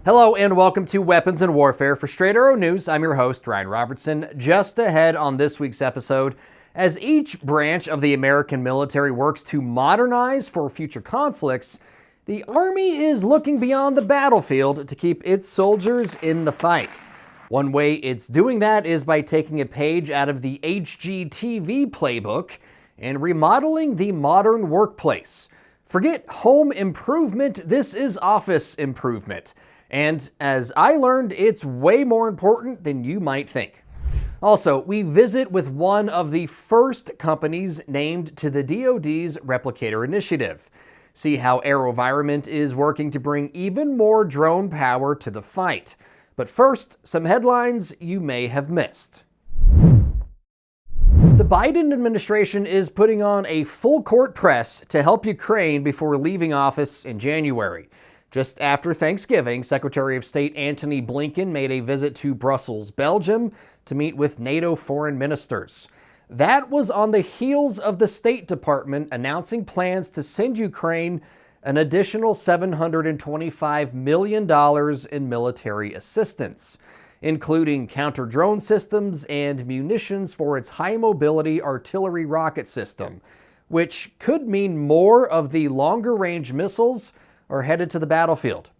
Hello and welcome to Weapons and Warfare for Straight Arrow News. I'm your host, Ryan Robertson. Just ahead on this week's episode, as each branch of the American military works to modernize for future conflicts, the Army is looking beyond the battlefield to keep its soldiers in the fight. One way it's doing that is by taking a page out of the HGTV playbook and remodeling the modern workplace. Forget home improvement, this is office improvement. And as I learned, it's way more important than you might think. Also, we visit with one of the first companies named to the DoD's Replicator initiative. See how AeroVironment is working to bring even more drone power to the fight. But first, some headlines you may have missed. The Biden administration is putting on a full-court press to help Ukraine before leaving office in January. Just after Thanksgiving, Secretary of State Antony Blinken made a visit to Brussels, Belgium, to meet with NATO foreign ministers. That was on the heels of the State Department announcing plans to send Ukraine an additional $725 million in military assistance, including counter-drone systems and munitions for its high-mobility artillery rocket system, which could mean more of the longer-range missiles are headed to the battlefield.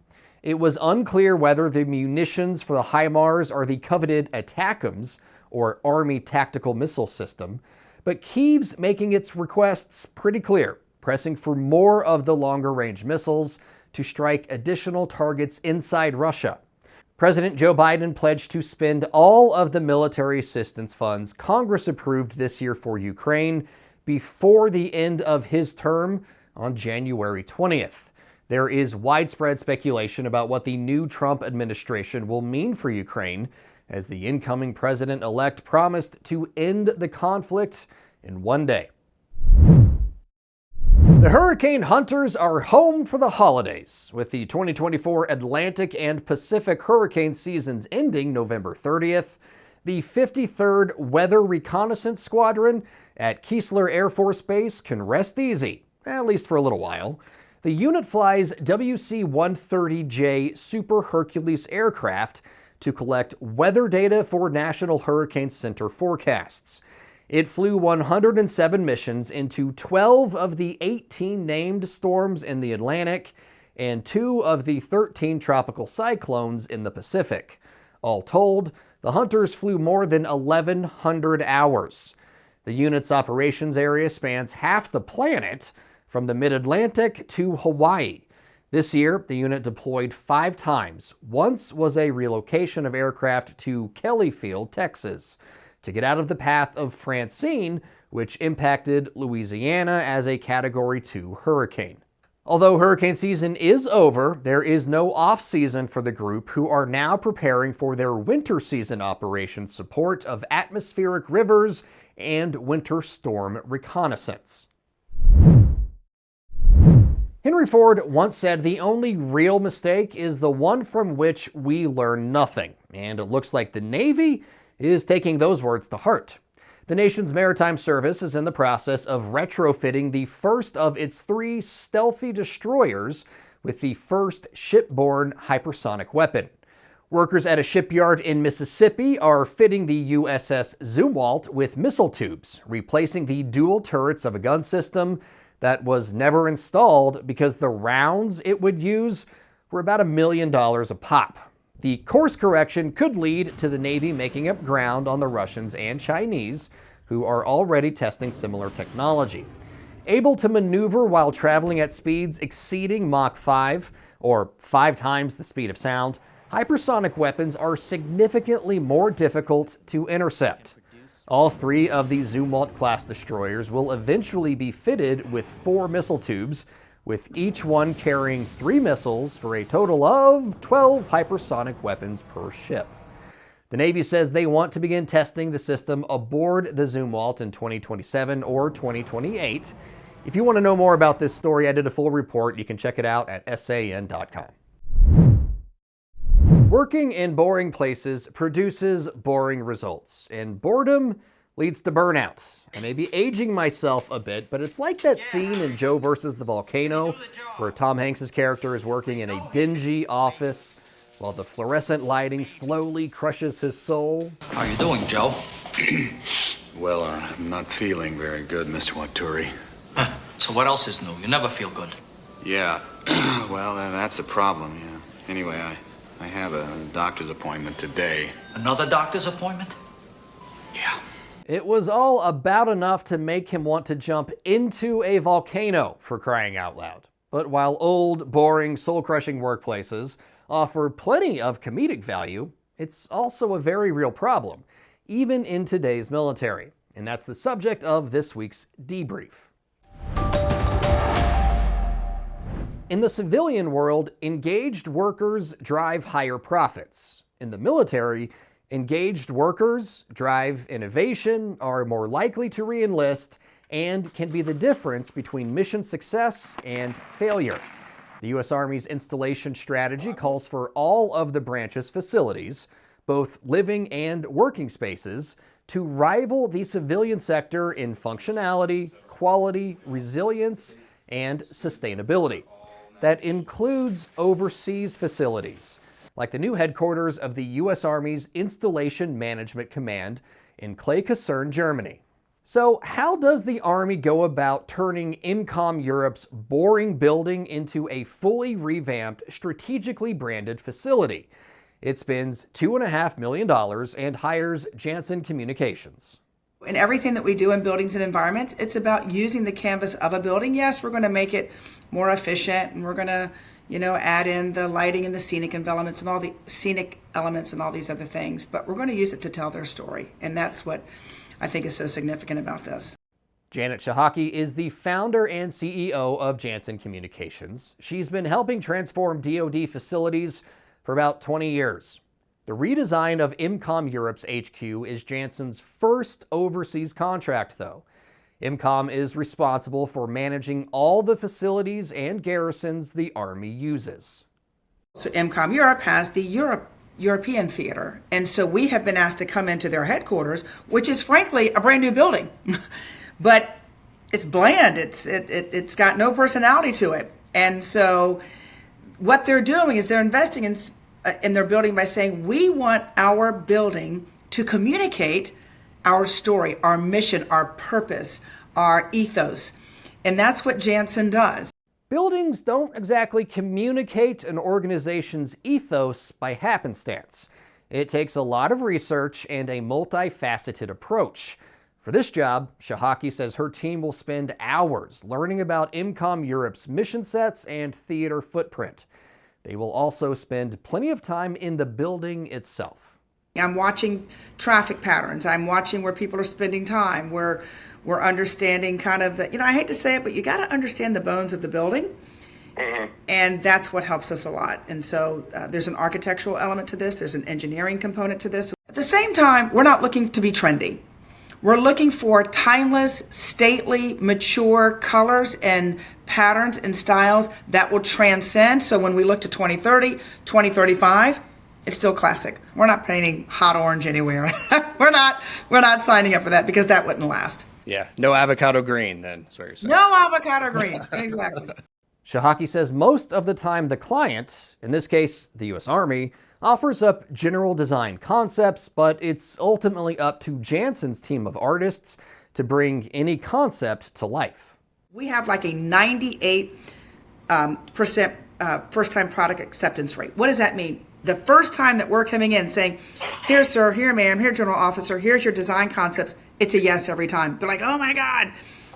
It was unclear whether the munitions for the HIMARS are the coveted ATACMS, or Army Tactical Missile System, but Kyiv's making its requests pretty clear, pressing for more of the longer-range missiles to strike additional targets inside Russia. President Joe Biden pledged to spend all of the military assistance funds Congress approved this year for Ukraine before the end of his term on January 20th. There is widespread speculation about what the new Trump administration will mean for Ukraine, as the incoming president-elect promised to end the conflict in one day. The hurricane hunters are home for the holidays, with the 2024 Atlantic and Pacific hurricane seasons ending November 30th. The 53rd Weather Reconnaissance Squadron at Keesler Air Force Base can rest easy, at least for a little while. The unit flies WC-130J Super Hercules aircraft to collect weather data for National Hurricane Center forecasts. It flew 107 missions into 12 of the 18 named storms in the Atlantic and 2 of the 13 tropical cyclones in the Pacific. All told, the hunters flew more than 1,100 hours. The unit's operations area spans half the planet, from the mid-Atlantic to Hawaii. This year, the unit deployed 5 times. Once was a relocation of aircraft to Kelly Field, Texas, to get out of the path of Francine, which impacted Louisiana as a Category 2 hurricane. Although hurricane season is over, there is no off-season for the group, who are now preparing for their winter season operation support of atmospheric rivers and winter storm reconnaissance. Henry Ford once said, "The only real mistake is the one from which we learn nothing." And it looks like the Navy is taking those words to heart. The nation's maritime service is in the process of retrofitting the first of its 3 stealthy destroyers with the first shipborne hypersonic weapon. Workers at a shipyard in Mississippi are fitting the USS Zumwalt with missile tubes, replacing the dual turrets of a gun system that was never installed because the rounds it would use were about $1 million a pop. The course correction could lead to the Navy making up ground on the Russians and Chinese, who are already testing similar technology. Able to maneuver while traveling at speeds exceeding Mach 5, or 5 times the speed of sound, hypersonic weapons are significantly more difficult to intercept. All 3 of the Zumwalt-class destroyers will eventually be fitted with 4 missile tubes, with each one carrying 3 missiles for a total of 12 hypersonic weapons per ship. The Navy says they want to begin testing the system aboard the Zumwalt in 2027 or 2028. If you want to know more about this story, I did a full report. You can check it out at san.com. Working in boring places produces boring results, and boredom leads to burnout. I may be aging myself a bit, but it's like that scene in Joe versus the Volcano where Tom Hanks' character is working in a dingy office while the fluorescent lighting slowly crushes his soul. How you doing, Joe? Well, I'm not feeling very good, Mr. Waturi. Huh. So what else is new? You never feel good. Yeah, well, that's the problem, yeah. Anyway, I have a doctor's appointment today. Another doctor's appointment? Yeah. It was all about enough to make him want to jump into a volcano, for crying out loud. But while old, boring, soul-crushing workplaces offer plenty of comedic value, it's also a very real problem, even in today's military. And that's the subject of this week's debrief. In the civilian world, engaged workers drive higher profits. In the military, engaged workers drive innovation, are more likely to re-enlist, and can be the difference between mission success and failure. The U.S. Army's installation strategy calls for all of the branch's facilities, both living and working spaces, to rival the civilian sector in functionality, quality, resilience, and sustainability. That includes overseas facilities, like the new headquarters of the U.S. Army's Installation Management Command in Clay-Kaserne, Germany. So how does the Army go about turning IMCOM Europe's boring building into a fully revamped, strategically branded facility? It spends $2.5 million and hires Janssen Communications. In everything that we do in buildings and environments, it's about using the canvas of a building. Yes, we're going to make it more efficient, and we're going to, add in the lighting and the scenic elements and all the scenic elements and all these other things. But we're going to use it to tell their story, and that's what I think is so significant about this. Janet Shahaki is the founder and CEO of Janssen Communications. She's been helping transform DoD facilities for about 20 years. The redesign of IMCOM Europe's HQ is Janssen's first overseas contract, though. IMCOM is responsible for managing all the facilities and garrisons the Army uses. So IMCOM Europe has the European theater, and so we have been asked to come into their headquarters, which is frankly a brand new building, but it's bland. It's got no personality to it, and so what they're doing is they're investing in their building by saying, we want our building to communicate our story, our mission, our purpose, our ethos. And that's what Janssen does. Buildings don't exactly communicate an organization's ethos by happenstance. It takes a lot of research and a multifaceted approach. For this job, Shahaki says her team will spend hours learning about IMCOM Europe's mission sets and theater footprint. They will also spend plenty of time in the building itself. I'm watching traffic patterns. I'm watching where people are spending time, where we're understanding kind of the, I hate to say it, but you got to understand the bones of the building. And that's what helps us a lot. And so there's an architectural element to this. There's an engineering component to this. At the same time, we're not looking to be trendy. We're looking for timeless, stately, mature colors and patterns and styles that will transcend. So when we look to 2030, 2035, it's still classic. We're not painting hot orange anywhere. We're not signing up for that because that wouldn't last. Yeah, no avocado green then, that's what you're saying. No avocado green, exactly. Shahaki says most of the time the client, in this case the U.S. Army, offers up general design concepts, but it's ultimately up to Janssen's team of artists to bring any concept to life. We have like a 98% first-time product acceptance rate. What does that mean? The first time that we're coming in saying, here, sir, here, ma'am, here, general officer, here's your design concepts, it's a yes every time. They're like, oh my God,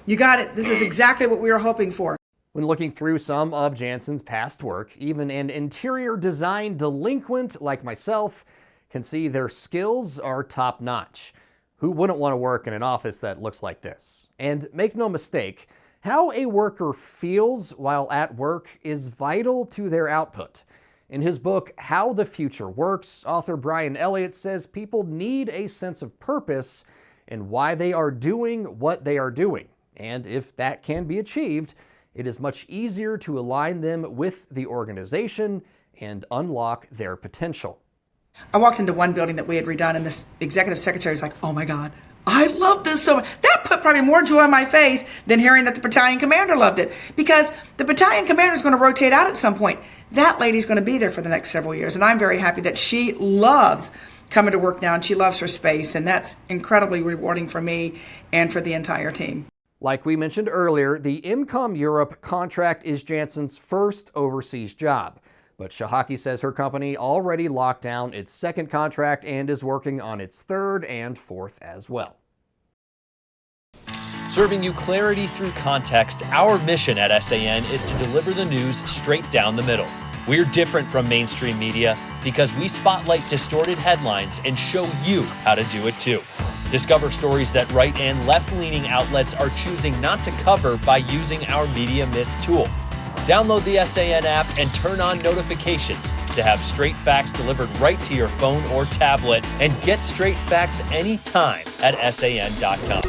you got it. This is exactly what we were hoping for. When looking through some of Janssen's past work, even an interior design delinquent like myself can see their skills are top-notch. Who wouldn't want to work in an office that looks like this? And make no mistake, how a worker feels while at work is vital to their output. In his book, How the Future Works, author Brian Elliott says people need a sense of purpose in why they are doing what they are doing. And if that can be achieved, it is much easier to align them with the organization and unlock their potential. I walked into one building that we had redone, and this executive secretary was like, oh my God, I love this so much. That put probably more joy on my face than hearing that the battalion commander loved it, because the battalion commander is going to rotate out at some point. That lady's going to be there for the next several years, and I'm very happy that she loves coming to work now and she loves her space, and that's incredibly rewarding for me and for the entire team. Like we mentioned earlier, the IMCOM Europe contract is Jansen's first overseas job. But Shahaki says her company already locked down its second contract and is working on its third and fourth as well. Serving you clarity through context, our mission at SAN is to deliver the news straight down the middle. We're different from mainstream media because we spotlight distorted headlines and show you how to do it too. Discover stories that right and left-leaning outlets are choosing not to cover by using our Media Mist tool. Download the SAN app and turn on notifications to have straight facts delivered right to your phone or tablet, and get straight facts anytime at san.com.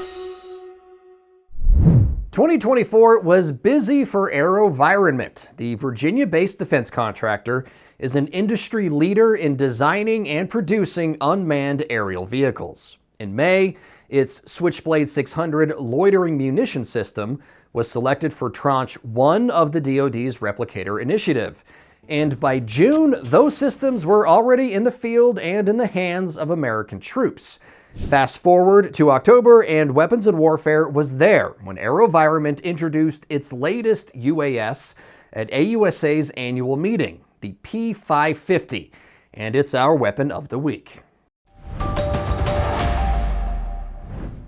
2024 was busy for AeroVironment. The Virginia-based defense contractor is an industry leader in designing and producing unmanned aerial vehicles. In May, its Switchblade 600 loitering munition system was selected for Tranche 1 of the DoD's Replicator initiative. And by June, those systems were already in the field and in the hands of American troops. Fast forward to October, and Weapons and Warfare was there when AeroVironment introduced its latest UAS at AUSA's annual meeting, the P550, and it's our weapon of the week.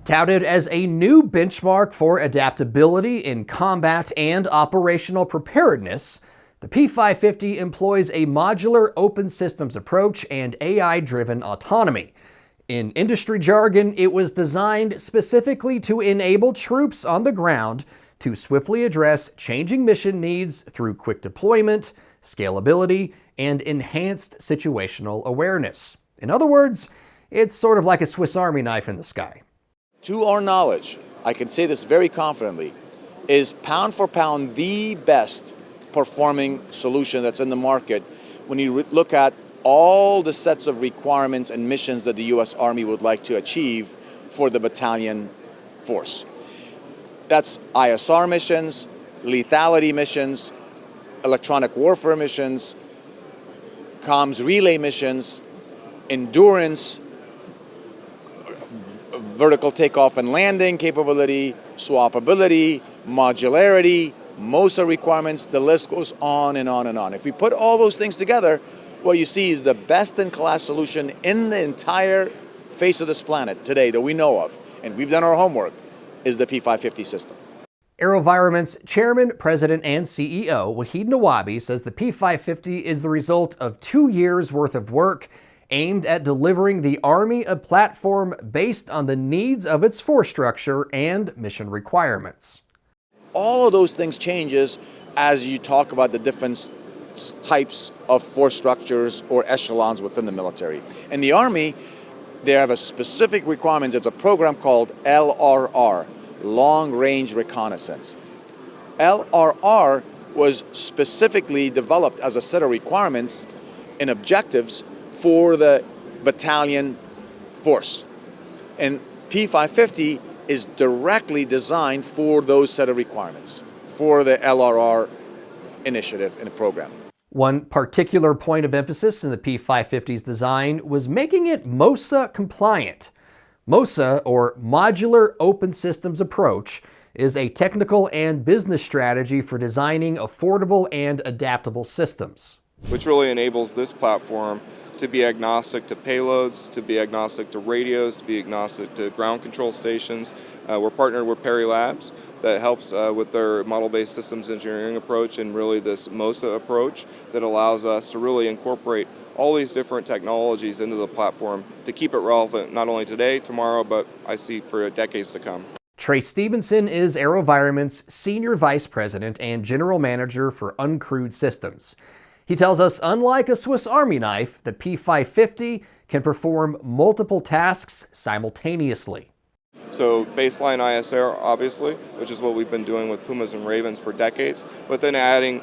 Touted as a new benchmark for adaptability in combat and operational preparedness, the P550 employs a modular open systems approach and AI-driven autonomy. In industry jargon, it was designed specifically to enable troops on the ground to swiftly address changing mission needs through quick deployment, scalability, and enhanced situational awareness. In other words, it's sort of like a Swiss Army knife in the sky. To our knowledge, I can say this very confidently, is pound for pound the best performing solution that's in the market when you look at all the sets of requirements and missions that the U.S. Army would like to achieve for the battalion force. That's ISR missions, lethality missions, electronic warfare missions, comms relay missions, endurance, vertical takeoff and landing capability, swappability, modularity, MOSA requirements, the list goes on and on and on. If we put all those things together, what you see is the best-in-class solution in the entire face of this planet today that we know of, and we've done our homework, is the P550 system. AeroVironment's chairman, president, and CEO, Wahid Nawabi, says the P550 is the result of 2 years' worth of work aimed at delivering the Army a platform based on the needs of its force structure and mission requirements. All of those things changes as you talk about the different types of force structures or echelons within the military. In the Army, they have a specific requirement. It's a program called LRR, Long Range Reconnaissance. LRR was specifically developed as a set of requirements and objectives for the battalion force. And P550 is directly designed for those set of requirements for the LRR initiative and program. One particular point of emphasis in the P550's design was making it MOSA compliant. MOSA, or Modular Open Systems Approach, is a technical and business strategy for designing affordable and adaptable systems, which really enables this platform to be agnostic to payloads, to be agnostic to radios, to be agnostic to ground control stations. We're partnered with Perry Labs that helps with their model-based systems engineering approach, and really this MOSA approach that allows us to really incorporate all these different technologies into the platform to keep it relevant not only today, tomorrow, but I see for decades to come. Trey Stevenson is AeroVironment's Senior Vice President and General Manager for Uncrewed Systems. He tells us, unlike a Swiss Army knife, the P550 can perform multiple tasks simultaneously. So baseline ISR, obviously, which is what we've been doing with Pumas and Ravens for decades, but then adding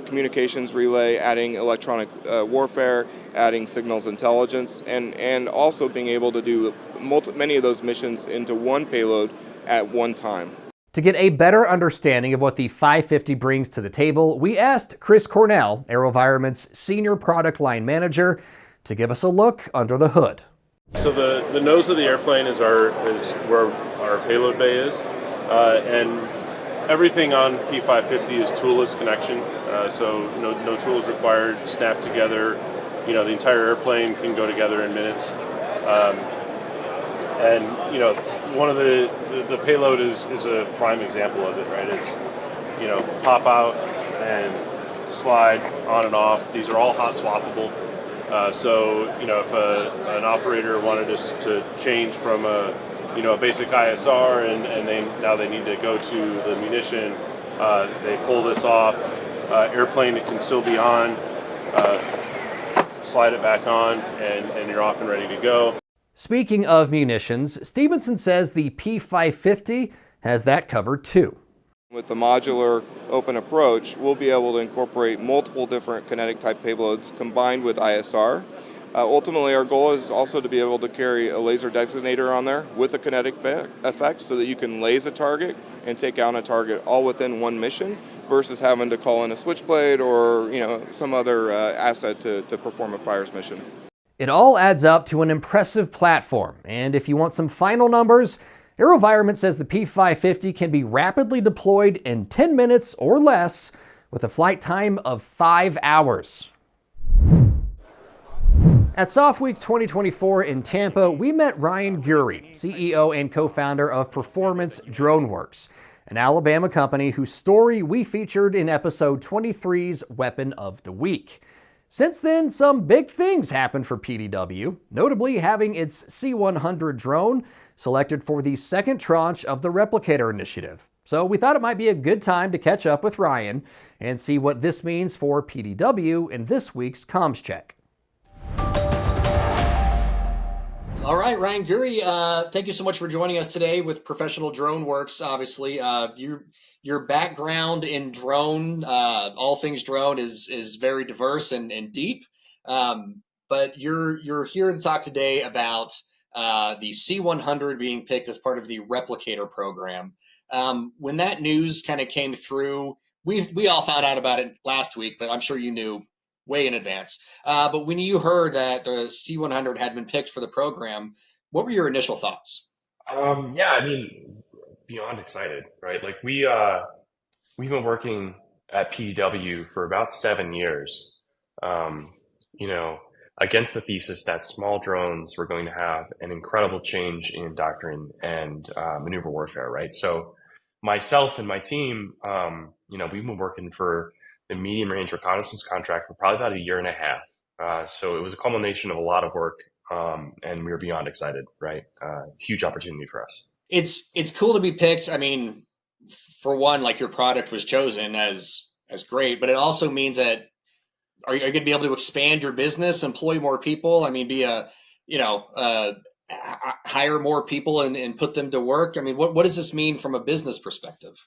communications relay, adding electronic warfare, adding signals intelligence, and also being able to do many of those missions into one payload at one time. To get a better understanding of what the 550 brings to the table, we asked Chris Cornell, AeroVironment's Senior Product Line Manager, to give us a look under the hood. So the nose of the airplane is where our payload bay is, and everything on P550 is toolless connection. So no tools required, snap together. The entire airplane can go together in minutes. And one of the payload is a prime example of it, right? It's pop out and slide on and off. These are all hot swappable. So if an operator wanted us to change from a basic ISR and now they need to go to the munition, they pull this off. Airplane, it can still be on. Slide it back on, and you're off and ready to go. Speaking of munitions, Stevenson says the P550 has that covered too. With the modular open approach, we'll be able to incorporate multiple different kinetic type payloads combined with ISR. Ultimately, our goal is also to be able to carry a laser designator on there with a kinetic effect so that you can laser a target and take out a target all within one mission versus having to call in a switchblade or some other asset to perform a fires mission. It all adds up to an impressive platform, and if you want some final numbers, AeroVironment says the P550 can be rapidly deployed in 10 minutes or less with a flight time of 5 hours. At Soft Week 2024 in Tampa, we met Ryan Gurry, CEO and co-founder of Performance DroneWorks, an Alabama company whose story we featured in episode 23's Weapon of the Week. Since then, some big things happened for PDW, notably having its C-100 drone selected for the second tranche of the Replicator initiative. So we thought it might be a good time to catch up with Ryan and see what this means for PDW in this week's Comms Check. All right, Ryan Gurry, thank you so much for joining us today with Professional Drone Works. Obviously, your background in drone, all things drone, is very diverse and deep. But you're here to talk today about the C-100 being picked as part of the Replicator program. When that news kind of came through, we all found out about it last week, but I'm sure you knew way in advance. But when you heard that the C-100 had been picked for the program, what were your initial thoughts? Beyond excited, right? Like we've been working at PDW for about 7 years, against the thesis that small drones were going to have an incredible change in doctrine and maneuver warfare, right? So myself and my team, we've been working for the medium range reconnaissance contract for probably about a year and a half. So it was a culmination of a lot of work, and we were beyond excited, right? Huge opportunity for us. It's cool to be picked. I mean, for one, like your product was chosen as great, but it also means that are you going to be able to expand your business, employ more people? I mean, hire more people and put them to work. I mean, what does this mean from a business perspective?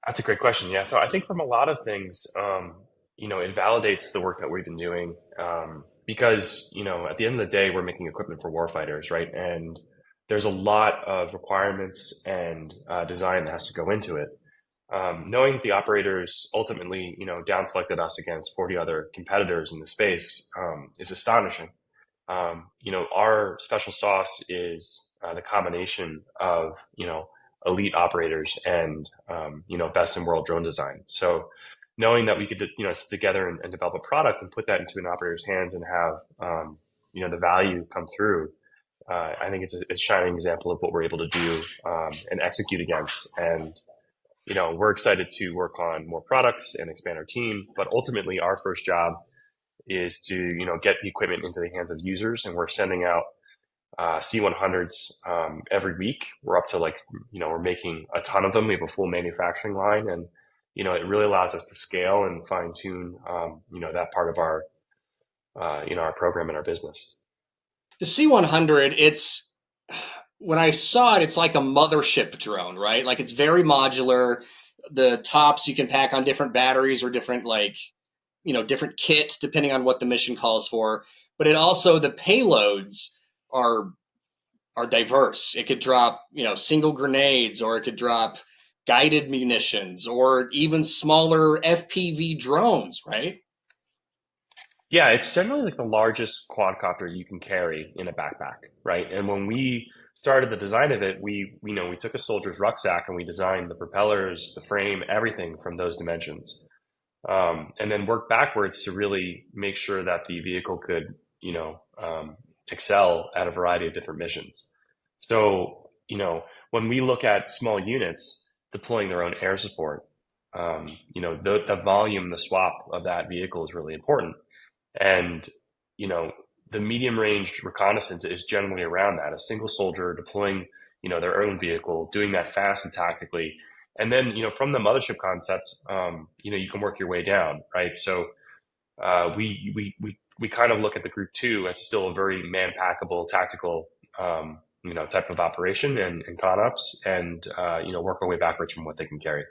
That's a great question. Yeah. So I think from a lot of things, it validates the work that we've been doing, because, at the end of the day, we're making equipment for warfighters, right? And there's a lot of requirements and design that has to go into it. Knowing that the operators ultimately, down selected us against 40 other competitors in the space is astonishing. Our special sauce is the combination of, elite operators and, best in world drone design. So knowing that we could, sit together and develop a product and put that into an operator's hands and have, the value come through, I think it's a shining example of what we're able to do and execute against. And, we're excited to work on more products and expand our team. But ultimately, our first job is to, get the equipment into the hands of users. And we're sending out C-100s every week. We're up to we're making a ton of them. We have a full manufacturing line. And, it really allows us to scale and fine tune, that part of our, our program and our business. The C-100, when I saw it, it's like a mothership drone, right? Like it's very modular. The tops you can pack on different batteries or different different kit depending on what the mission calls for. But it also the payloads are diverse. It could drop, single grenades, or it could drop guided munitions, or even smaller FPV drones, right? Yeah, it's generally like the largest quadcopter you can carry in a backpack, right? And when we started the design of it, we took a soldier's rucksack and we designed the propellers, the frame, everything from those dimensions, and then worked backwards to really make sure that the vehicle could, excel at a variety of different missions. So, when we look at small units deploying their own air support, the volume, the swap of that vehicle is really important. And, the medium range reconnaissance is generally around that, a single soldier deploying, their own vehicle, doing that fast and tactically. And then, from the mothership concept, you can work your way down, right? So we kind of look at the group two as still a very man-packable, tactical, type of operation and con-ops, and, work our way backwards from what they can carry.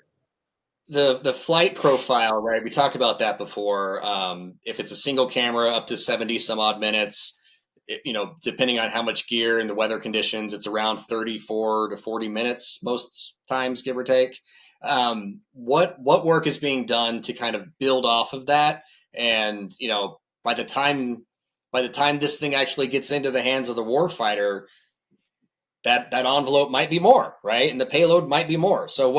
The flight profile, right? We talked about that before. If it's a single camera, up to 70 some odd minutes, depending on how much gear and the weather conditions, it's around 34 to 40 minutes most times, give or take. What work is being done to kind of build off of that? And by the time this thing actually gets into the hands of the warfighter, that envelope might be more, right? And the payload might be more. So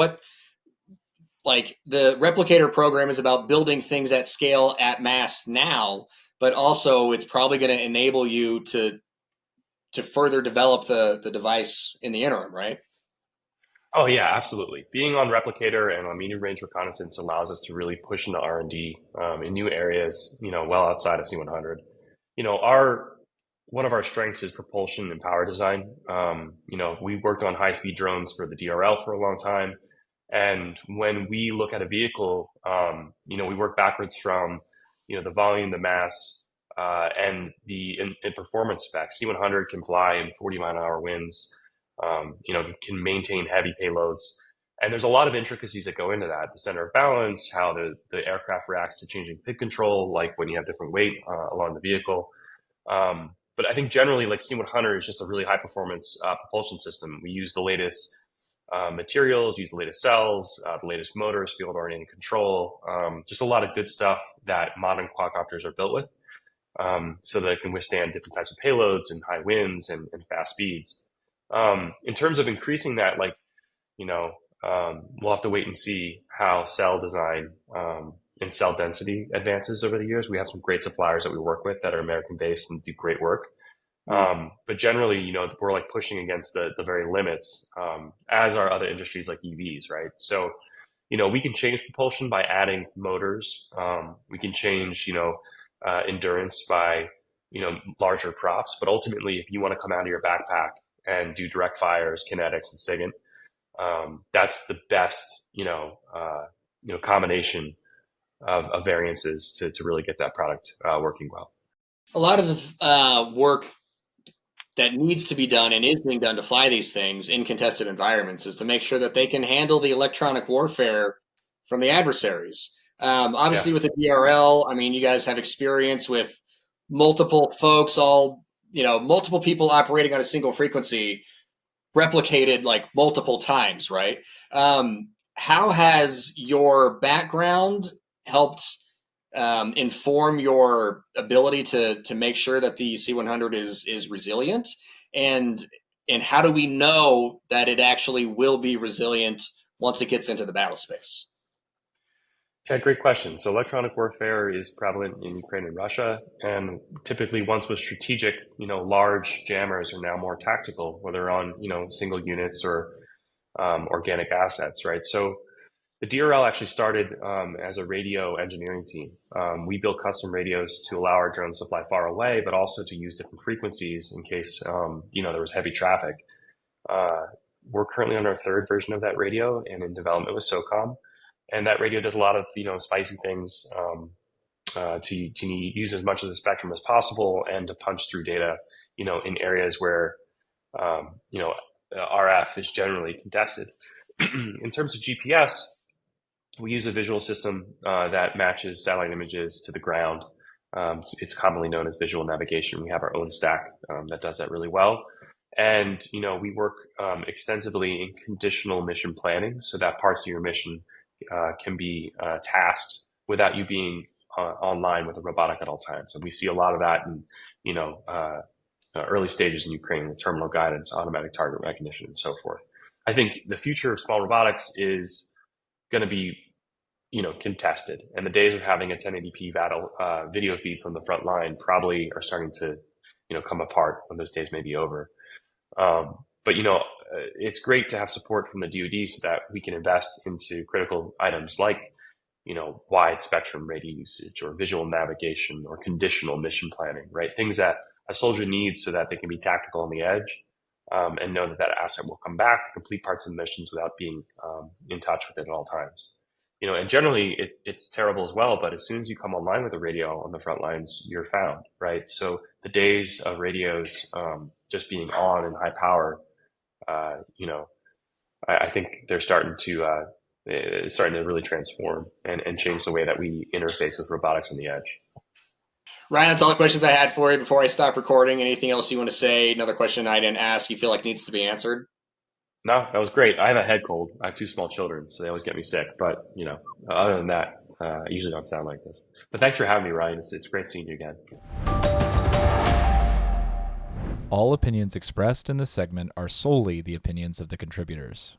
like the Replicator program is about building things at scale at mass now, but also it's probably going to enable you to further develop the device in the interim, right? Oh yeah, absolutely. Being on Replicator and on medium range reconnaissance allows us to really push into R&D in new areas, well outside of C100. One of our strengths is propulsion and power design. We worked on high-speed drones for the DRL for a long time. And when we look at a vehicle, we work backwards from, the volume, the mass, and the in performance specs. C100 can fly in 40-mile-an-hour winds, can maintain heavy payloads. And there's a lot of intricacies that go into that. The center of balance, how the aircraft reacts to changing pig control, like when you have different weight along the vehicle. But I think generally, like C100 is just a really high performance propulsion system. We use the latest materials, use the latest cells, the latest motors, field oriented control, just a lot of good stuff that modern quadcopters are built with, so that it can withstand different types of payloads and high winds and fast speeds. In terms of increasing that, we'll have to wait and see how cell design and cell density advances over the years. We have some great suppliers that we work with that are American based and do great work. But generally, we're like pushing against the very limits, as are other industries like EVs, right? So, we can change propulsion by adding motors. We can change, endurance by, larger props. But ultimately, if you want to come out of your backpack and do direct fires, kinetics, and SIGINT, that's the best, combination of variances to really get that product working well. A lot of the work that needs to be done and is being done to fly these things in contested environments is to make sure that they can handle the electronic warfare from the adversaries. Obviously, with the DRL, I mean, you guys have experience with multiple folks, multiple people operating on a single frequency, replicated like multiple times, right? How has your background helped inform your ability to make sure that the C100 is resilient, and how do we know that it actually will be resilient once it gets into the battle space? Yeah, great question. So electronic warfare is prevalent in Ukraine and Russia, and typically once was strategic, large jammers are now more tactical, whether on, single units or organic assets, right? So the DRL actually started as a radio engineering team. We built custom radios to allow our drones to fly far away, but also to use different frequencies in case, there was heavy traffic. We're currently on our third version of that radio and in development with SOCOM. And that radio does a lot of, spicy things to use as much of the spectrum as possible and to punch through data, in areas where RF is generally contested. In terms of GPS, we use a visual system that matches satellite images to the ground. It's commonly known as visual navigation. We have our own stack that does that really well. And, we work extensively in conditional mission planning so that parts of your mission can be tasked without you being online with a robotic at all times. And we see a lot of that in, early stages in Ukraine with terminal guidance, automatic target recognition, and so forth. I think the future of small robotics is going to be, contested. And the days of having a 1080p video feed from the front line probably are starting to, come apart, when those days may be over. But it's great to have support from the DoD so that we can invest into critical items like, wide spectrum radio usage or visual navigation or conditional mission planning, right? Things that a soldier needs so that they can be tactical on the edge and know that asset will come back, complete parts of the missions without being in touch with it at all times. And generally it's terrible as well, but as soon as you come online with a radio on the front lines, you're found, right? So the days of radios just being on and high power, I think they're starting to really transform and change the way that we interface with robotics on the edge. Ryan, that's all the questions I had for you before I stop recording. Anything else you want to say? Another question I didn't ask you feel like needs to be answered? No, that was great. I have a head cold. I have 2 small children, so they always get me sick. But, other than that, I usually don't sound like this. But thanks for having me, Ryan. It's great seeing you again. All opinions expressed in this segment are solely the opinions of the contributors.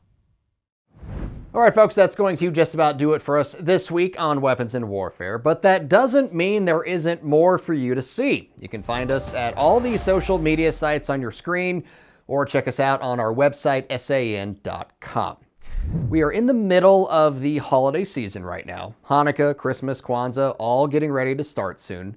All right, folks, that's going to just about do it for us this week on Weapons and Warfare, but that doesn't mean there isn't more for you to see. You can find us at all the social media sites on your screen, or check us out on our website, san.com. We are in the middle of the holiday season right now. Hanukkah, Christmas, Kwanzaa, all getting ready to start soon.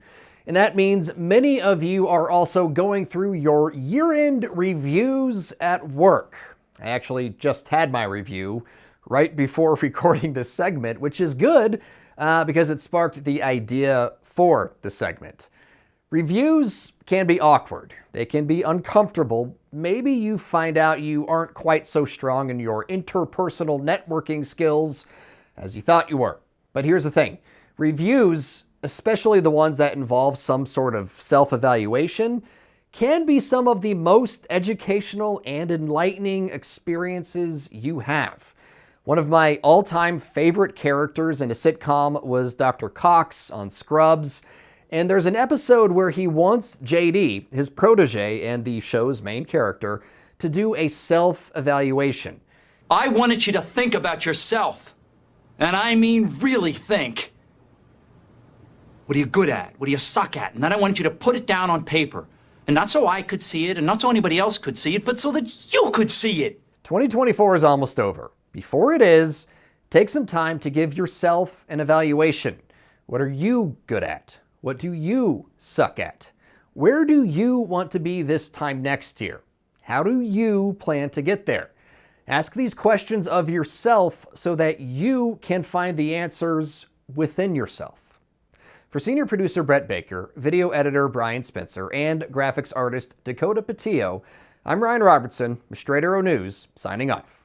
And that means many of you are also going through your year-end reviews at work. I actually just had my review right before recording this segment, which is good because it sparked the idea for the segment. Reviews can be awkward. They can be uncomfortable. Maybe you find out you aren't quite so strong in your interpersonal networking skills as you thought you were. But here's the thing. Reviews, especially the ones that involve some sort of self-evaluation, can be some of the most educational and enlightening experiences you have. One of my all-time favorite characters in a sitcom was Dr. Cox on Scrubs. And there's an episode where he wants JD, his protege and the show's main character, to do a self-evaluation. I wanted you to think about yourself. And I mean really think. What are you good at? What do you suck at? And then I wanted you to put it down on paper. And not so I could see it, and not so anybody else could see it, but so that you could see it. 2024 is almost over. Before it is, take some time to give yourself an evaluation. What are you good at? What do you suck at? Where do you want to be this time next year? How do you plan to get there? Ask these questions of yourself so that you can find the answers within yourself. For senior producer Brett Baker, video editor Brian Spencer, and graphics artist Dakota Patillo, I'm Ryan Robertson, with Straight Arrow News, signing off.